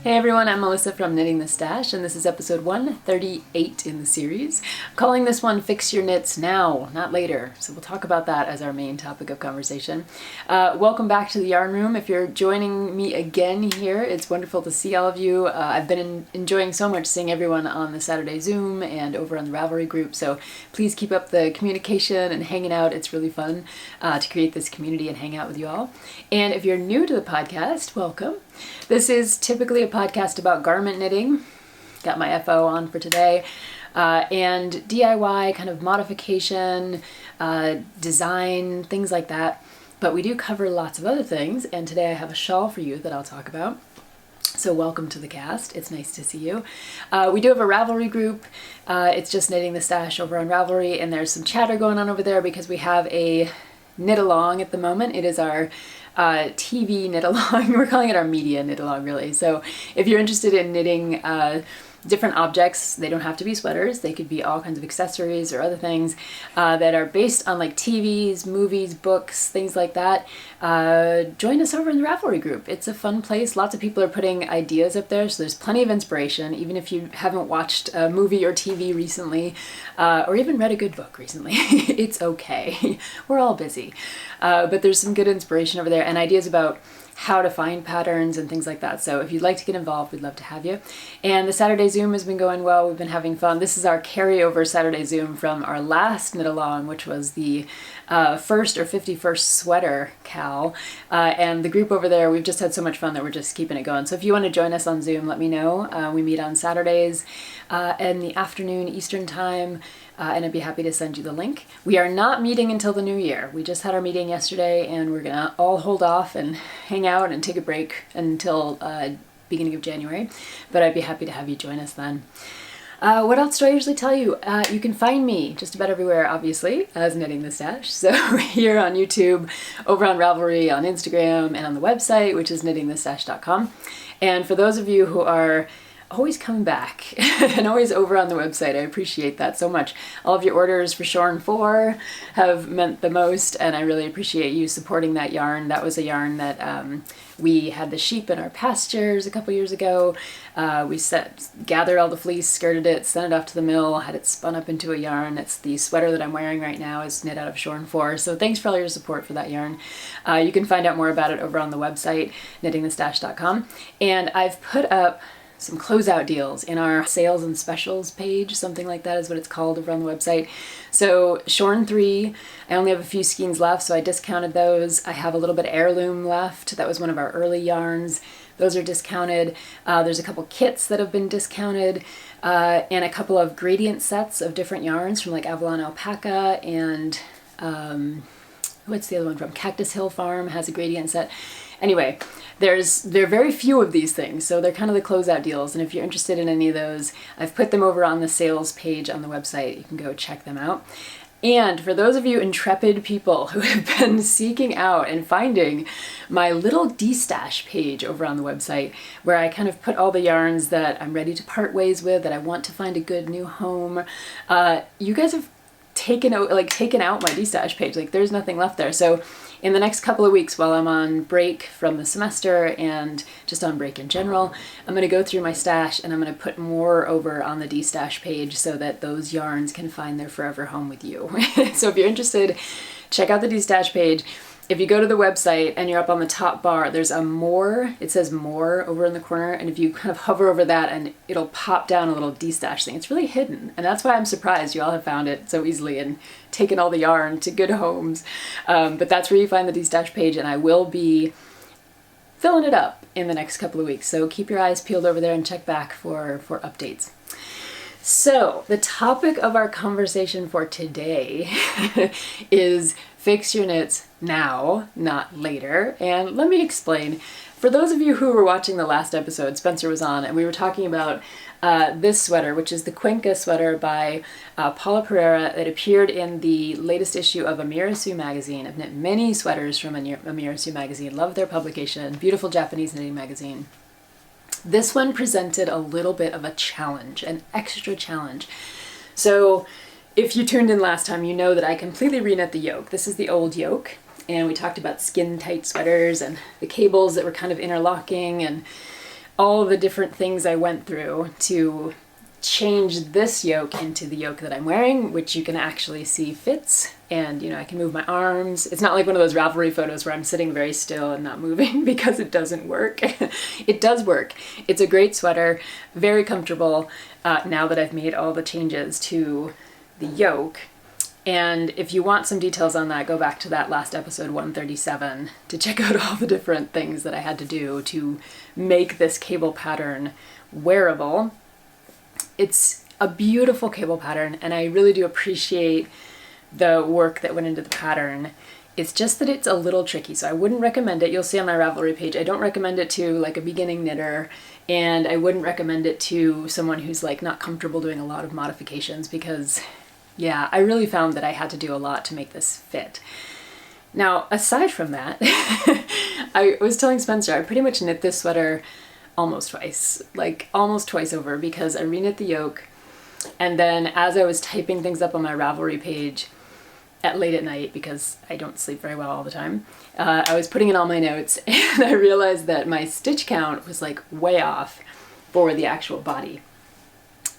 Hey everyone, I'm Melissa from Knitting the Stash, and this is episode 138 in the series. I'm calling this one Fix Your Knits Now, Not Later. So we'll talk about that as our main topic of conversation. Welcome back to the Yarn Room. If you're joining me again here, it's wonderful to see all of you. I've been enjoying so much seeing everyone on the Saturday Zoom and over on the Ravelry group, so please keep up the communication and hanging out. It's really fun to create this community and hang out with you all. And if you're new to the podcast, welcome. This is typically a podcast about garment knitting. Got my FO on for today. And DIY, kind of modification, design, things like that. But we do cover lots of other things, and today I have a shawl for you that I'll talk about. So welcome to the cast. It's nice to see you. We do have a Ravelry group. It's just Knitting the Stash over on Ravelry, and there's some chatter going on over there because we have a knit along at the moment. It is our TV knit along. We're calling it our media knit along, really. So if you're interested in knitting different objects, they don't have to be sweaters, they could be all kinds of accessories or other things that are based on like TVs, movies, books, things like that, join us over in the Ravelry group. It's a fun place. Lots of people are putting ideas up there, so there's plenty of inspiration, even if you haven't watched a movie or TV recently, or even read a good book recently. It's okay. We're all busy. But there's some good inspiration over there and ideas about how to find patterns and things like that. So if you'd like to get involved, we'd love to have you. And the Saturday Zoom has been going well. We've been having fun. This is our carryover Saturday Zoom from our last knit along, which was the first or 51st sweater cal. And the group over there, we've just had so much fun that we're just keeping it going. So if you want to join us on Zoom, let me know. We meet on Saturdays in the afternoon Eastern time. And I'd be happy to send you the link. We are not meeting until the new year. We just had our meeting yesterday, and we're gonna all hold off and hang out and take a break until beginning of January. But I'd be happy to have you join us then. What else do I usually tell you? You can find me just about everywhere, obviously, as Knitting the Stash. So here on YouTube, over on Ravelry, on Instagram, and on the website, which is knittingthestash.com. And for those of you who are always coming back and always over on the website, I appreciate that so much. All of your orders for Shorn 4 have meant the most, and I really appreciate you supporting that yarn. That was a yarn that we had the sheep in our pastures a couple years ago. We gathered all the fleece, skirted it, sent it off to the mill, had it spun up into a yarn. It's the sweater that I'm wearing right now is knit out of Shorn 4. So thanks for all your support for that yarn. You can find out more about it over on the website, knittingthestash.com. And I've put up some closeout deals in our sales and specials page, something like that is what it's called over on the website. So Shorn 3, I only have a few skeins left, so I discounted those. I have a little bit of heirloom left. That was one of our early yarns. Those are discounted. There's a couple kits that have been discounted, and a couple of gradient sets of different yarns from like Avalon Alpaca and what's the other one from? Cactus Hill Farm has a gradient set. Anyway, there are very few of these things, so they're kind of the closeout deals, and if you're interested in any of those, I've put them over on the sales page on the website. You can go check them out. And for those of you intrepid people who have been seeking out and finding my little Destash page over on the website, where I kind of put all the yarns that I'm ready to part ways with, that I want to find a good new home, you guys have taken out my Destash page. Like, there's nothing left there. So in the next couple of weeks, while I'm on break from the semester and just on break in general, I'm going to go through my stash and I'm going to put more over on the Destash page so that those yarns can find their forever home with you. So if you're interested, check out the Destash page. If you go to the website and you're up on the top bar, there's a more, it says more over in the corner, and if you kind of hover over that and it'll pop down a little Destash thing. It's really hidden, and that's why I'm surprised you all have found it so easily and taken all the yarn to good homes. But that's where you find the Destash page, and I will be filling it up in the next couple of weeks. So keep your eyes peeled over there and check back for updates. So the topic of our conversation for today is fix your knits now, not later. And let me explain. For those of you who were watching the last episode, Spencer was on, and we were talking about this sweater, which is the Cuenca sweater by Paula Periera that appeared in the latest issue of Amira Sue magazine. I've knit many sweaters from Amira Sue magazine. Love their publication. Beautiful Japanese knitting magazine. This one presented a little bit of a challenge, an extra challenge. So if you tuned in last time, you know that I completely reknit the yoke. This is the old yoke, and we talked about skin tight sweaters and the cables that were kind of interlocking, and all the different things I went through to change this yoke into the yoke that I'm wearing, which you can actually see fits, and you know, I can move my arms. It's not like one of those Ravelry photos where I'm sitting very still and not moving because it doesn't work. It does work. It's a great sweater, very comfortable now that I've made all the changes to the yoke. And if you want some details on that, go back to that last episode 137 to check out all the different things that I had to do to make this cable pattern wearable. It's a beautiful cable pattern, and I really do appreciate the work that went into the pattern. It's just that it's a little tricky, so I wouldn't recommend it. You'll see on my Ravelry page, I don't recommend it to like a beginning knitter, and I wouldn't recommend it to someone who's like not comfortable doing a lot of modifications, because yeah, I really found that I had to do a lot to make this fit. Now, aside from that, I was telling Spencer, I pretty much knit this sweater almost twice over, because I reknit the yoke, and then as I was typing things up on my Ravelry page late at night, because I don't sleep very well all the time, I was putting in all my notes, and I realized that my stitch count was like way off for the actual body.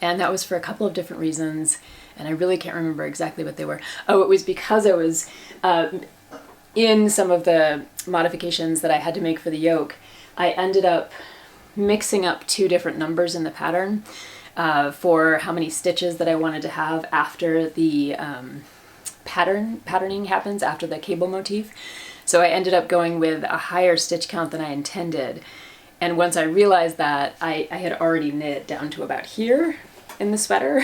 And that was for a couple of different reasons, and I really can't remember exactly what they were. Oh, it was because I was in some of the modifications that I had to make for the yoke, I ended up mixing up two different numbers in the pattern for how many stitches that I wanted to have after the patterning happens, after the cable motif. So I ended up going with a higher stitch count than I intended. And once I realized that, I had already knit down to about here in the sweater.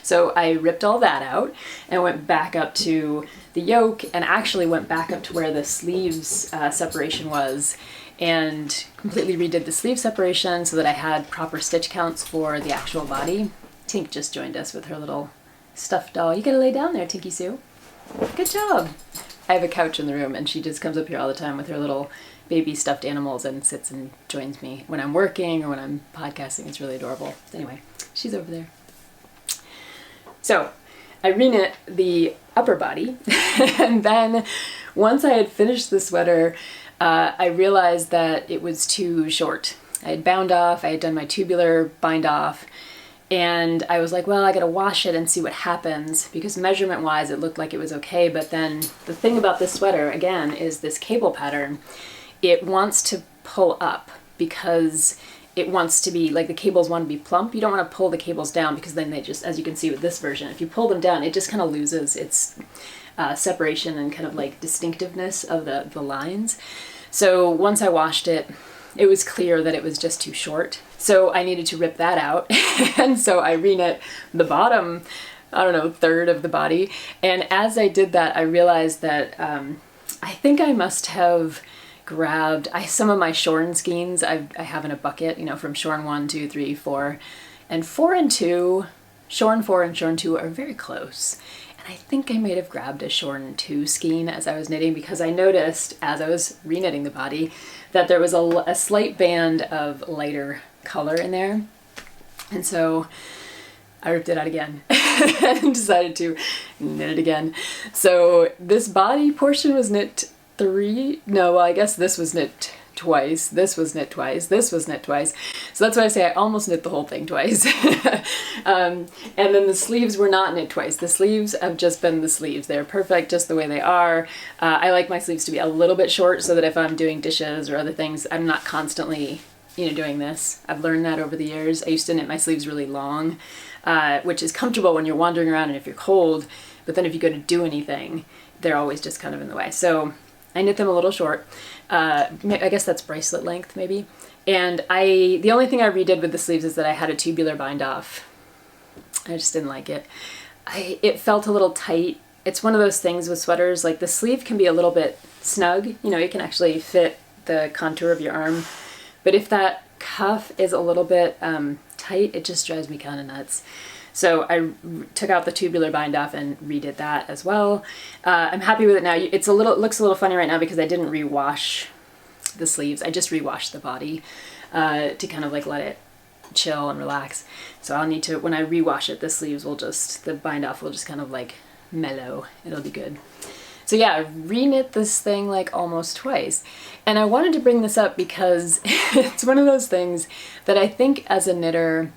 So I ripped all that out and went back up to the yoke, and actually went back up to where the sleeves separation was, and completely redid the sleeve separation so that I had proper stitch counts for the actual body. Tink just joined us with her little stuffed doll. You gotta lay down there, Tinky Sue. Good job. I have a couch in the room, and she just comes up here all the time with her little baby stuffed animals and sits and joins me when I'm working or when I'm podcasting. It's really adorable. Anyway, she's over there. So I reknit the upper body, and then once I had finished the sweater, I realized that it was too short. I had bound off, I had done my tubular bind off, and I was like, well, I gotta wash it and see what happens, because measurement wise it looked like it was okay. But then the thing about this sweater, again, is this cable pattern. It wants to pull up because it wants to be, like, the cables want to be plump. You don't want to pull the cables down, because then they just, as you can see with this version, if you pull them down, it just kind of loses its separation and kind of like distinctiveness of the lines. So once I washed it, it was clear that it was just too short. So I needed to rip that out. And so I reknit the bottom, I don't know, third of the body. And as I did that, I realized that I think I must have grabbed some of my Shorn skeins I have in a bucket, you know, from Shorn 1, 2, 3, 4. And 4 and 2, Shorn 4 and Shorn 2 are very close. And I think I may have grabbed a Shorn 2 skein as I was knitting, because I noticed as I was reknitting the body that there was a slight band of lighter color in there. And so I ripped it out again and decided to knit it again. So this body portion was knit I guess this was knit twice, this was knit twice, this was knit twice. So that's why I say I almost knit the whole thing twice. And then the sleeves were not knit twice. The sleeves have just been the sleeves. They're perfect just the way they are. I like my sleeves to be a little bit short so that if I'm doing dishes or other things, I'm not constantly, you know, doing this. I've learned that over the years. I used to knit my sleeves really long, which is comfortable when you're wandering around and if you're cold, but then if you go to do anything, they're always just kind of in the way. So I knit them a little short. I guess that's bracelet length maybe. And the only thing I redid with the sleeves is that I had a tubular bind off. I just didn't like it. It felt a little tight. It's one of those things with sweaters, like the sleeve can be a little bit snug. You know, it can actually fit the contour of your arm. But if that cuff is a little bit tight, it just drives me kind of nuts. So I took out the tubular bind off and redid that as well. I'm happy with it now. It looks a little funny right now because I didn't rewash the sleeves. I just rewashed the body to kind of like let it chill and relax. So I'll need to, when I rewash it, the bind off will just kind of like mellow. It'll be good. So yeah, reknit this thing like almost twice. And I wanted to bring this up because it's one of those things that I think as a knitter,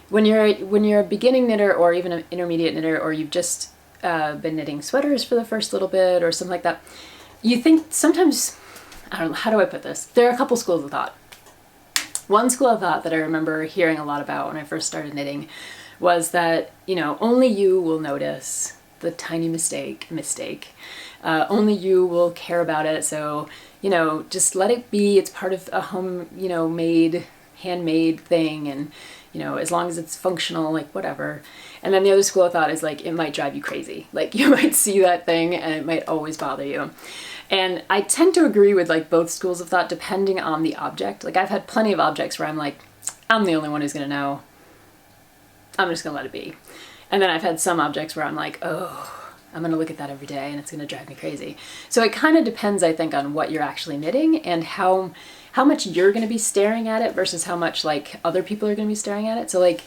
when you're a beginning knitter or even an intermediate knitter, or you've just been knitting sweaters for the first little bit or something like that, you think sometimes, I don't know, how do I put this? There are a couple schools of thought. One school of thought that I remember hearing a lot about when I first started knitting was that, you know, only you will notice the tiny mistake. Only you will care about it. So, you know, just let it be. It's part of a home, you know, handmade thing. And, you know, as long as it's functional, like whatever. And then the other school of thought is like, it might drive you crazy. Like you might see that thing and it might always bother you. And I tend to agree with like both schools of thought depending on the object. Like I've had plenty of objects where I'm like, I'm the only one who's gonna know. I'm just gonna let it be. And then I've had some objects where I'm like, oh, I'm gonna look at that every day and it's gonna drive me crazy. So it kind of depends, I think, on what you're actually knitting and how much you're gonna be staring at it versus how much like other people are gonna be staring at it. So like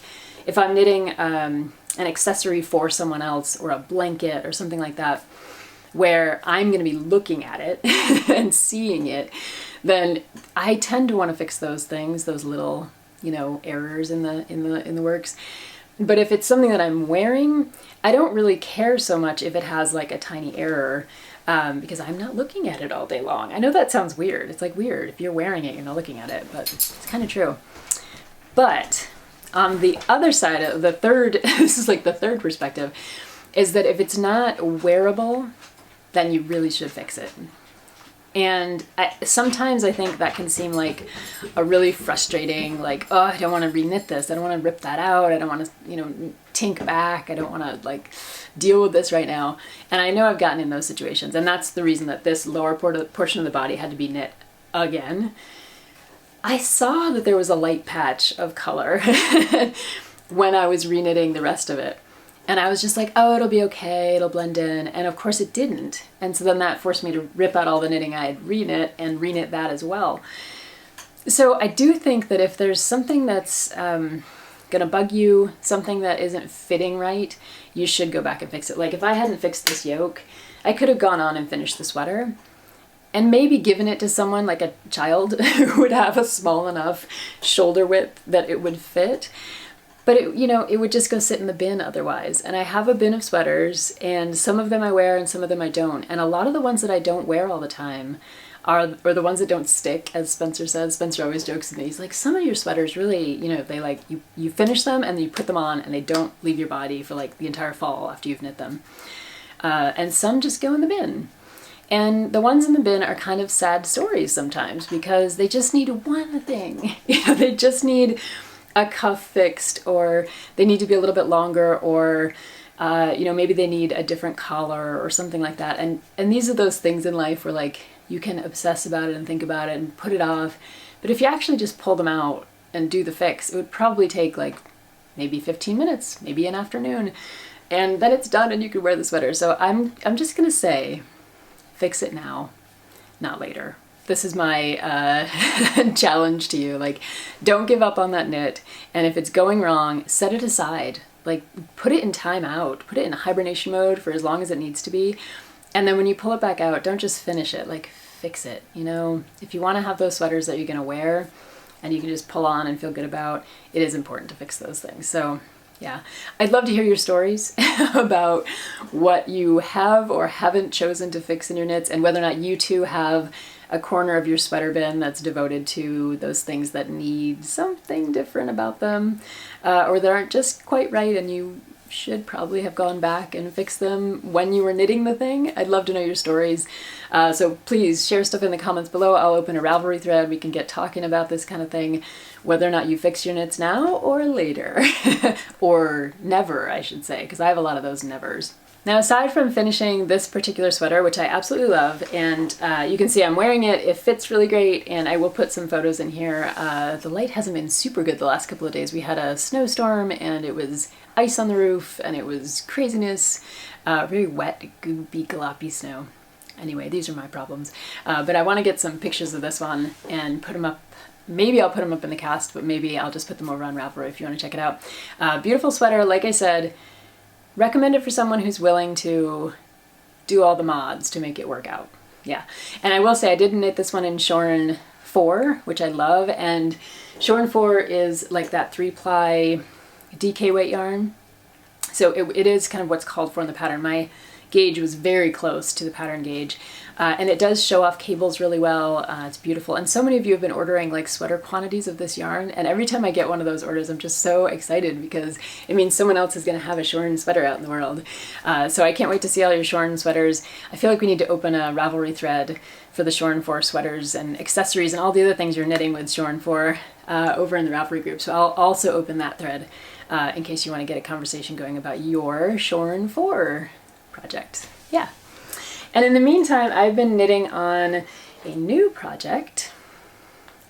if I'm knitting an accessory for someone else or a blanket or something like that, where I'm going to be looking at it and seeing it, then I tend to want to fix those things, those little, you know, errors in the works. But if it's something that I'm wearing, I don't really care so much if it has like a tiny error, because I'm not looking at it all day long. I know that sounds weird. It's like weird. If you're wearing it, you're not looking at it, but it's kind of true. But on the other side of the third, this is like the third perspective, is that if it's not wearable, then you really should fix it. And sometimes I think that can seem like a really frustrating, like, oh, I don't want to reknit this. I don't want to rip that out. I don't want to, you know, tink back. I don't want to like deal with this right now. And I know I've gotten in those situations. And that's the reason that this lower portion of the body had to be knit again. I saw that there was a light patch of color when I was reknitting the rest of it. And I was just like, oh, it'll be okay, it'll blend in. And of course it didn't. And so then that forced me to rip out all the knitting I had reknit and reknit that as well. So I do think that if there's something that's gonna bug you, something that isn't fitting right, you should go back and fix it. Like if I hadn't fixed this yoke, I could have gone on and finished the sweater and maybe given it to someone like a child who would have a small enough shoulder width that it would fit. But it, you know, it would just go sit in the bin otherwise. And I have a bin of sweaters, and some of them I wear and some of them I don't. And a lot of the ones that I don't wear all the time are the ones that don't stick, as Spencer says. Spencer always jokes with me. He's like, some of your sweaters really, you know, they like, you finish them and then you put them on and they don't leave your body for like the entire fall after you've knit them. And some just go in the bin. And the ones in the bin are kind of sad stories sometimes because they just need one thing. You know, they just need a cuff fixed, or they need to be a little bit longer, or you know, maybe they need a different collar or something like that. And these are those things in life where like you can obsess about it and think about it and put it off. But if you actually just pull them out and do the fix, it would probably take like maybe 15 minutes, maybe an afternoon, and then it's done and you can wear the sweater. So I'm just gonna say, fix it now, not later. This is my challenge to you. Like, don't give up on that knit. And if it's going wrong, set it aside. Like, put it in timeout. Put it in hibernation mode for as long as it needs to be. And then when you pull it back out, don't just finish it. Like, fix it. You know, if you want to have those sweaters that you're going to wear and you can just pull on and feel good about, it is important to fix those things. So yeah, I'd love to hear your stories about what you have or haven't chosen to fix in your knits, and whether or not you too have a corner of your sweater bin that's devoted to those things that need something different about them, or that aren't just quite right and you should probably have gone back and fixed them when you were knitting the thing. I'd love to know your stories. So please share stuff in the comments below. I'll open a Ravelry thread. We can get talking about this kind of thing, whether or not you fix your knits now or later. Or never, I should say, because I have a lot of those nevers. Now, aside from finishing this particular sweater, which I absolutely love, and you can see I'm wearing it, it fits really great, and I will put some photos in here. The light hasn't been super good the last couple of days. We had a snowstorm, and it was ice on the roof, and it was craziness, very wet, goopy, gloppy snow. Anyway, these are my problems. But I want to get some pictures of this one and put them up. Maybe I'll put them up in the cast, but maybe I'll just put them over on Ravelry if you want to check it out. Beautiful sweater, like I said. Recommend it for someone who's willing to do all the mods to make it work out. Yeah. And I will say I did knit this one in Shorn 4, which I love. And Shorn 4 is like that 3-ply DK weight yarn. So it is kind of what's called for in the pattern. My gauge was very close to the pattern gauge. And it does show off cables really well. It's beautiful. And so many of you have been ordering like sweater quantities of this yarn. And every time I get one of those orders, I'm just so excited because it means someone else is going to have a Shorn sweater out in the world. So I can't wait to see all your Shorn sweaters. I feel like we need to open a Ravelry thread for the Shorn 4 sweaters and accessories and all the other things you're knitting with Shorn 4 over in the Ravelry group. So I'll also open that thread in case you want to get a conversation going about your Shorn 4 project. Yeah. And in the meantime, I've been knitting on a new project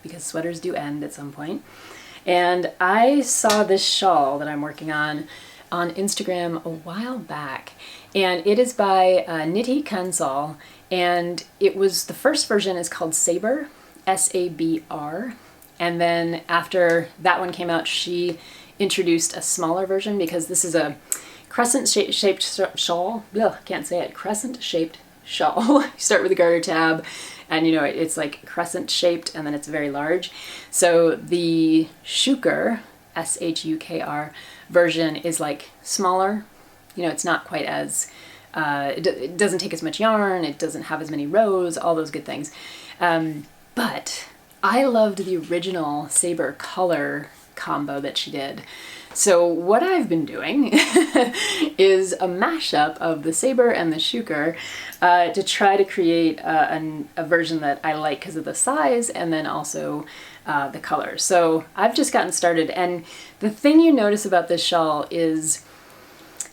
because sweaters do end at some point. And I saw this shawl that I'm working on Instagram a while back. And it is by Nidhi Kansal. And it was, the first version is called Sabr, S-A-B-R. And then after that one came out, she introduced a smaller version because this is a crescent-shaped shawl. Ugh, can't say it. Crescent-shaped shawl. You start with a garter tab and it's like crescent shaped and then it's very large. So the Shukr, S-H-U-K-R version is like smaller. It's not quite as, it doesn't take as much yarn, it doesn't have as many rows, all those good things. But I loved the original Sabr color combo that she did. So what I've been doing is a mashup of the Sabr and the Shukr to try to create a version that I like because of the size and then also the color. So I've just gotten started, and the thing you notice about this shawl is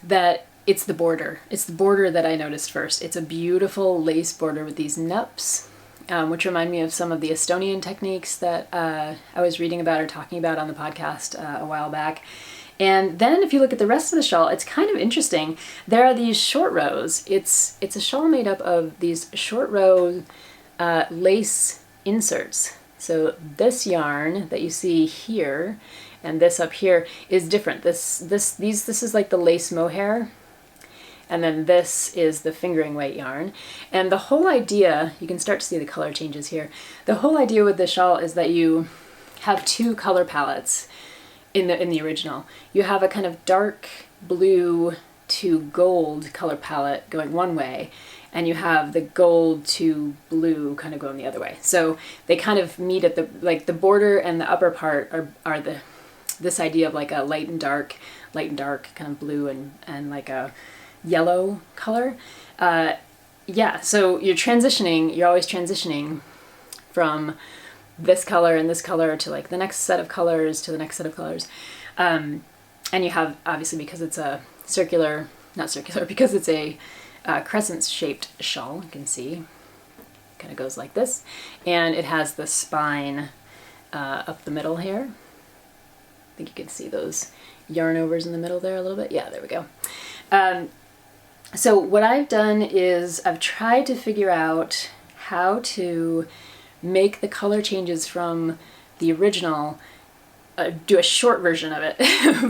that it's the border. It's the border that I noticed first. It's a beautiful lace border with these nups, which remind me of some of the Estonian techniques that I was reading about or talking about on the podcast a while back. And then if you look at the rest of the shawl, it's kind of interesting. There are these short rows. It's a shawl made up of these short row lace inserts. So this yarn that you see here and this up here is different. This is like the lace mohair. And then this is the fingering weight yarn. And the whole idea, you can start to see the color changes here. The whole idea with the shawl is that you have two color palettes in the original. You have a kind of dark blue to gold color palette going one way, and you have the gold to blue kind of going the other way. So they kind of meet at the border and the upper part are this idea of like a light and dark kind of blue and like a yellow color. Yeah, so you're always transitioning from this color and this color to like the next set of colors to the next set of colors. And you have, obviously, because it's a because it's a crescent shaped shawl, you can see, kind of goes like this. And it has the spine up the middle here. I think you can see those yarn overs in the middle there a little bit. Yeah, there we go. So what I've done is I've tried to figure out how to make the color changes from the original, do a short version of it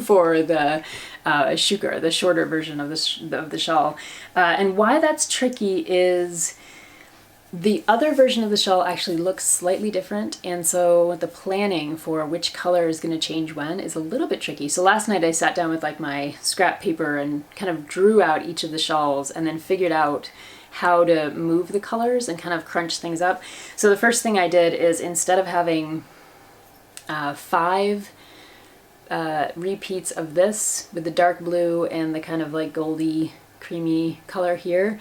for the Shukr, the shorter version of the shawl. And why that's tricky is the other version of the shawl actually looks slightly different, and so the planning for which color is going to change when is a little bit tricky. So last night I sat down with like my scrap paper and kind of drew out each of the shawls and then figured out how to move the colors and kind of crunch things up. So the first thing I did is, instead of having 5 repeats of this with the dark blue and the kind of like goldy creamy color here,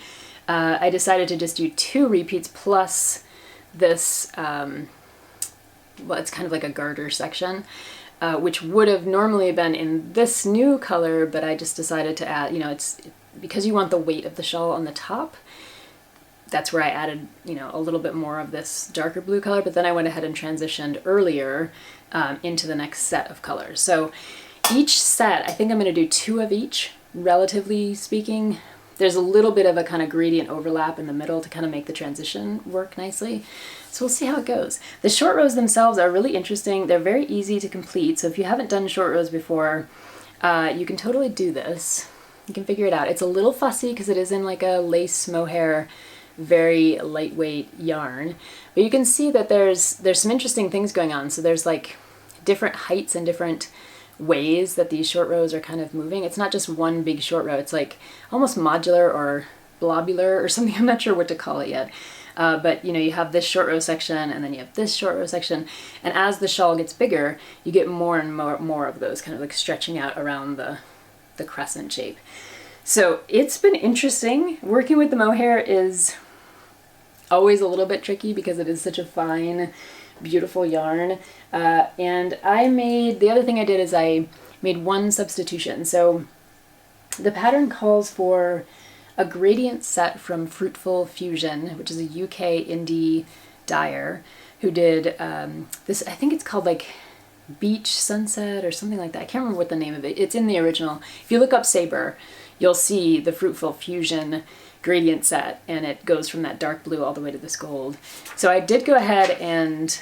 I decided to just do 2 repeats plus this, well, it's kind of like a garter section, which would have normally been in this new color, but I just decided to add, it's because you want the weight of the shawl on the top. That's where I added, a little bit more of this darker blue color, but then I went ahead and transitioned earlier into the next set of colors. So each set, I think I'm going to do 2 of each, relatively speaking. There's a little bit of a kind of gradient overlap in the middle to kind of make the transition work nicely. So we'll see how it goes. The short rows themselves are really interesting. They're very easy to complete. So if you haven't done short rows before, you can totally do this. You can figure it out. It's a little fussy because it is in like a lace mohair, very lightweight yarn, but you can see that there's some interesting things going on. So there's like different heights and different ways that these short rows are kind of moving. It's not just one big short row. It's like almost modular or blobular or something. I'm not sure what to call it yet. But you know, you have this short row section and then you have this short row section. And as the shawl gets bigger, you get more and more of those kind of like stretching out around the crescent shape. So it's been interesting. Working with the mohair is always a little bit tricky because it is such a fine, beautiful yarn. And the other thing I did is I made one substitution. So the pattern calls for a gradient set from Fruitful Fusion, which is a UK indie dyer who did this, I think it's called like Beach Sunset or something like that. I can't remember what the name of it. It's in the original. If you look up Sabr, you'll see the Fruitful Fusion gradient set, and it goes from that dark blue all the way to this gold. So I did go ahead and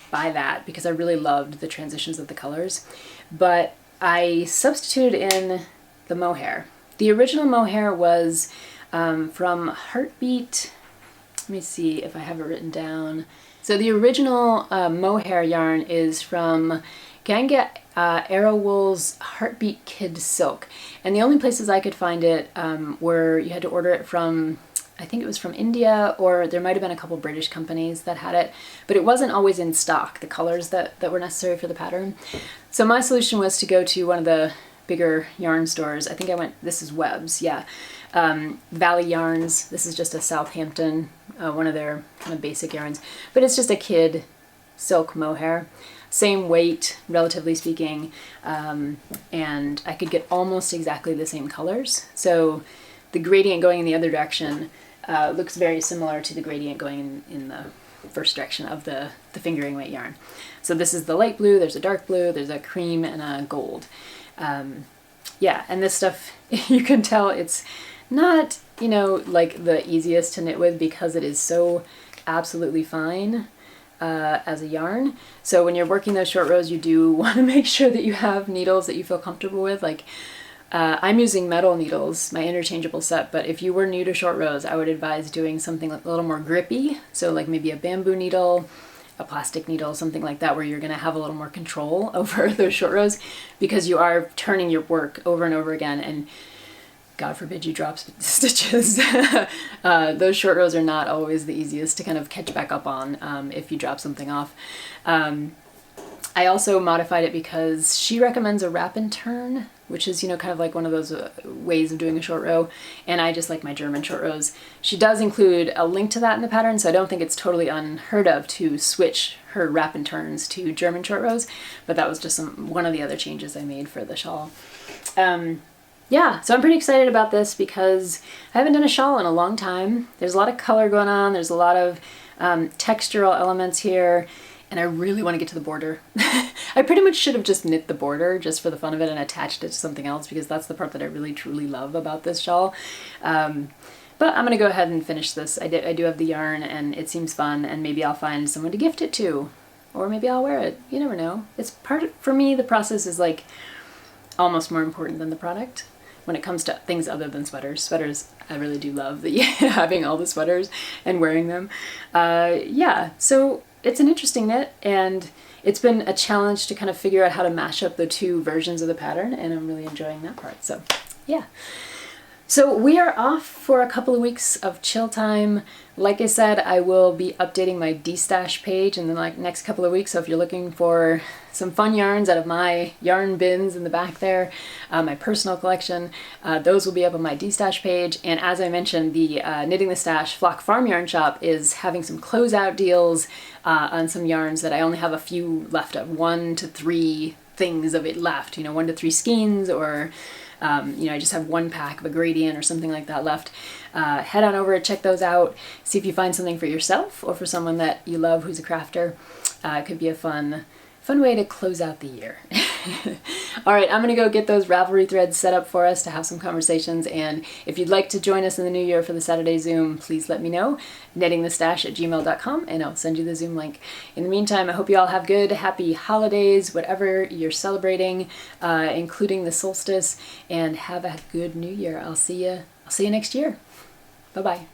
buy that because I really loved the transitions of the colors, but I substituted in the mohair. The original mohair was from Heartbeat. Let me see if I have it written down. So the original mohair yarn is from Ganga Arrowwool's Heartbeat Kid Silk. And the only places I could find it were you had to order it from, I think it was from India, or there might have been a couple British companies that had it, but it wasn't always in stock, the colors that were necessary for the pattern. So my solution was to go to one of the bigger yarn stores. I think I went, this is Webb's, yeah. Valley Yarns, this is just a Southampton, one of their kind of basic yarns, but it's just a kid silk mohair. Same weight, relatively speaking, and I could get almost exactly the same colors. So the gradient going in the other direction looks very similar to the gradient going in the first direction of the fingering weight yarn. So this is the light blue, there's a dark blue, there's a cream, and a gold. Yeah, and this stuff, you can tell it's not, you know, like the easiest to knit with because it is so absolutely fine as a yarn. So when you're working those short rows, you do want to make sure that you have needles that you feel comfortable with. Like I'm using metal needles, my interchangeable set, but if you were new to short rows, I would advise doing something a little more grippy. So like maybe a bamboo needle, a plastic needle, something like that, where you're going to have a little more control over those short rows because you are turning your work over and over again, and God forbid you drop stitches. Those short rows are not always the easiest to kind of catch back up on if you drop something off. I also modified it because she recommends a wrap and turn, which is, you know, kind of like one of those ways of doing a short row, and I just like my German short rows. She does include a link to that in the pattern, so I don't think it's totally unheard of to switch her wrap and turns to German short rows, but that was just one of the other changes I made for the shawl. Yeah, so I'm pretty excited about this because I haven't done a shawl in a long time. There's a lot of color going on, there's a lot of textural elements here, and I really want to get to the border. I pretty much should have just knit the border just for the fun of it and attached it to something else because that's the part that I really truly love about this shawl. But I'm going to go ahead and finish this. I do have the yarn and it seems fun, and maybe I'll find someone to gift it to, or maybe I'll wear it. You never know. For me, the process is like almost more important than the product when it comes to things other than sweaters. Sweaters, I really do love having all the sweaters and wearing them. Yeah, so it's an interesting knit, and it's been a challenge to kind of figure out how to mash up the two versions of the pattern, and I'm really enjoying that part. So yeah. So we are off for a couple of weeks of chill time. Like I said, I will be updating my Destash page in the next couple of weeks. So if you're looking for some fun yarns out of my yarn bins in the back there, my personal collection, those will be up on my Destash page. And as I mentioned, the Knitting the Stash Flock Farm Yarn Shop is having some closeout deals on some yarns that I only have a few left of, 1 to 3 things of it left, 1 to 3 skeins, or I just have 1 pack of a gradient or something like that left. Head on over and check those out. See if you find something for yourself or for someone that you love who's a crafter. It could be a fun way to close out the year. All right, I'm going to go get those Ravelry threads set up for us to have some conversations. And if you'd like to join us in the new year for the Saturday Zoom, please let me know. knittingthestash@gmail.com, and I'll send you the Zoom link. In the meantime, I hope you all have good, happy holidays, whatever you're celebrating, including the solstice, and have a good new year. I'll see you next year. Bye-bye.